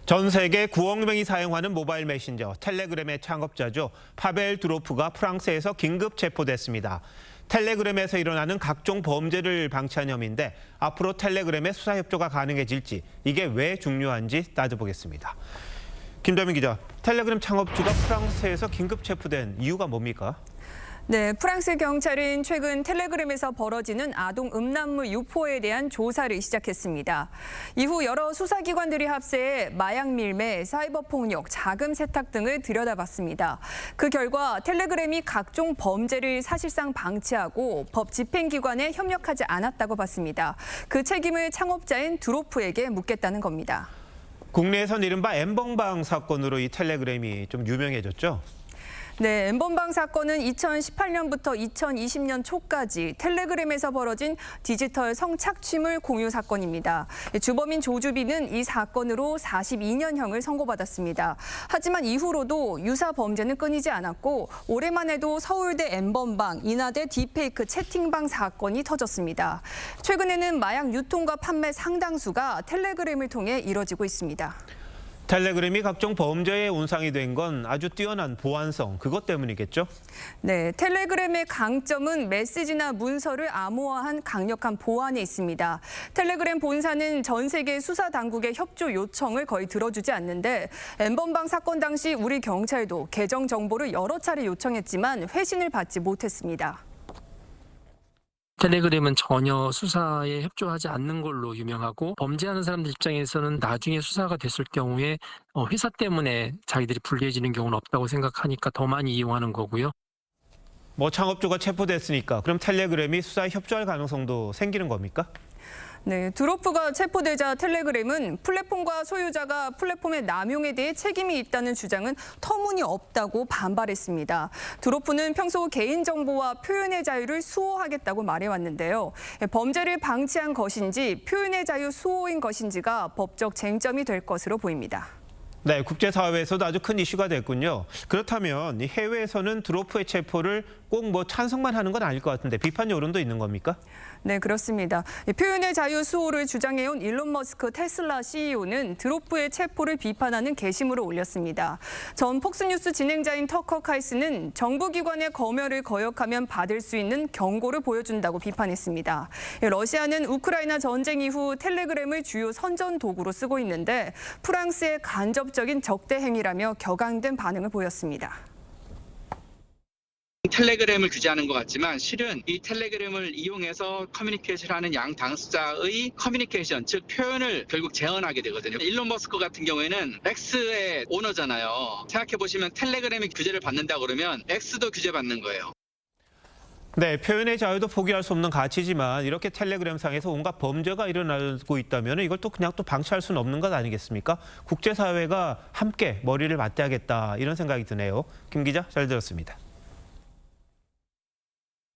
전 세계 9억 명이 사용하는 모바일 메신저 텔레그램의 창업자죠. 파벨 두로프가 프랑스에서 긴급 체포됐습니다. 텔레그램에서 일어나는 각종 범죄를 방치한 혐의인데 앞으로 텔레그램의 수사 협조가 가능해질지 이게 왜 중요한지 따져보겠습니다. 김도민 기자, 텔레그램 창업주가 프랑스에서 긴급 체포된 이유가 뭡니까? 네, 프랑스 경찰은 최근 텔레그램에서 벌어지는 아동 음란물 유포에 대한 조사를 시작했습니다. 이후 여러 수사기관들이 합세해 마약 밀매, 사이버 폭력, 자금 세탁 등을 들여다봤습니다. 그 결과 텔레그램이 각종 범죄를 사실상 방치하고 법 집행기관에 협력하지 않았다고 봤습니다. 그 책임을 창업자인 두로프에게 묻겠다는 겁니다. 국내에선 이른바 엠번방 사건으로 이 텔레그램이 좀 유명해졌죠? 네, 엠번방 사건은 2018년부터 2020년 초까지 텔레그램에서 벌어진 디지털 성착취물 공유 사건입니다. 주범인 조주빈은 이 사건으로 42년형을 선고받았습니다. 하지만 이후로도 유사 범죄는 끊이지 않았고 올해만 해도 서울대 엠번방, 인하대 딥페이크 채팅방 사건이 터졌습니다. 최근에는 마약 유통과 판매 상당수가 텔레그램을 통해 이뤄지고 있습니다. 텔레그램이 각종 범죄의 온상이 된 건 아주 뛰어난 보안성, 그것 때문이겠죠? 네, 텔레그램의 강점은 메시지나 문서를 암호화한 강력한 보안에 있습니다. 텔레그램 본사는 전 세계 수사 당국의 협조 요청을 거의 들어주지 않는데 엠번방 사건 당시 우리 경찰도 계정 정보를 여러 차례 요청했지만 회신을 받지 못했습니다. 텔레그램은 전혀 수사에 협조하지 않는 걸로 유명하고 범죄하는 사람들 입장에서는 나중에 수사가 됐을 경우에 회사 때문에 자기들이 불리해지는 경우는 없다고 생각하니까 더 많이 이용하는 거고요. 창업주가 체포됐으니까 그럼 텔레그램이 수사에 협조할 가능성도 생기는 겁니까? 네, 두로프가 체포되자 텔레그램은 플랫폼과 소유자가 플랫폼의 남용에 대해 책임이 있다는 주장은 터무니없다고 반발했습니다. 두로프는 평소 개인정보와 표현의 자유를 수호하겠다고 말해왔는데요. 범죄를 방치한 것인지 표현의 자유 수호인 것인지가 법적 쟁점이 될 것으로 보입니다. 네, 국제사회에서도 아주 큰 이슈가 됐군요. 그렇다면 이 해외에서는 두로프의 체포를 꼭 찬성만 하는 건 아닐 것 같은데 비판 여론도 있는 겁니까? 네, 그렇습니다. 표현의 자유 수호를 주장해온 일론 머스크 테슬라 CEO는 두로프의 체포를 비판하는 게시물을 올렸습니다. 전 폭스뉴스 진행자인 터커 칼슨은 정부기관의 검열을 거역하면 받을 수 있는 경고를 보여준다고 비판했습니다. 러시아는 우크라이나 전쟁 이후 텔레그램을 주요 선전 도구로 쓰고 있는데 프랑스의 간접적인 적대 행위라며 격앙된 반응을 보였습니다. 텔레그램을 규제하는 것 같지만 실은 이 텔레그램을 이용해서 커뮤니케이션하는 양 당사자의 커뮤니케이션, 즉 표현을 결국 제한하게 되거든요. 일론 머스크 같은 경우에는 X의 오너잖아요. 생각해보시면 텔레그램이 규제를 받는다 그러면 X도 규제받는 거예요. 네, 표현의 자유도 포기할 수 없는 가치지만 이렇게 텔레그램상에서 온갖 범죄가 일어나고 있다면 이걸 그냥 방치할 수는 없는 것 아니겠습니까? 국제사회가 함께 머리를 맞대야겠다 이런 생각이 드네요. 김 기자, 잘 들었습니다.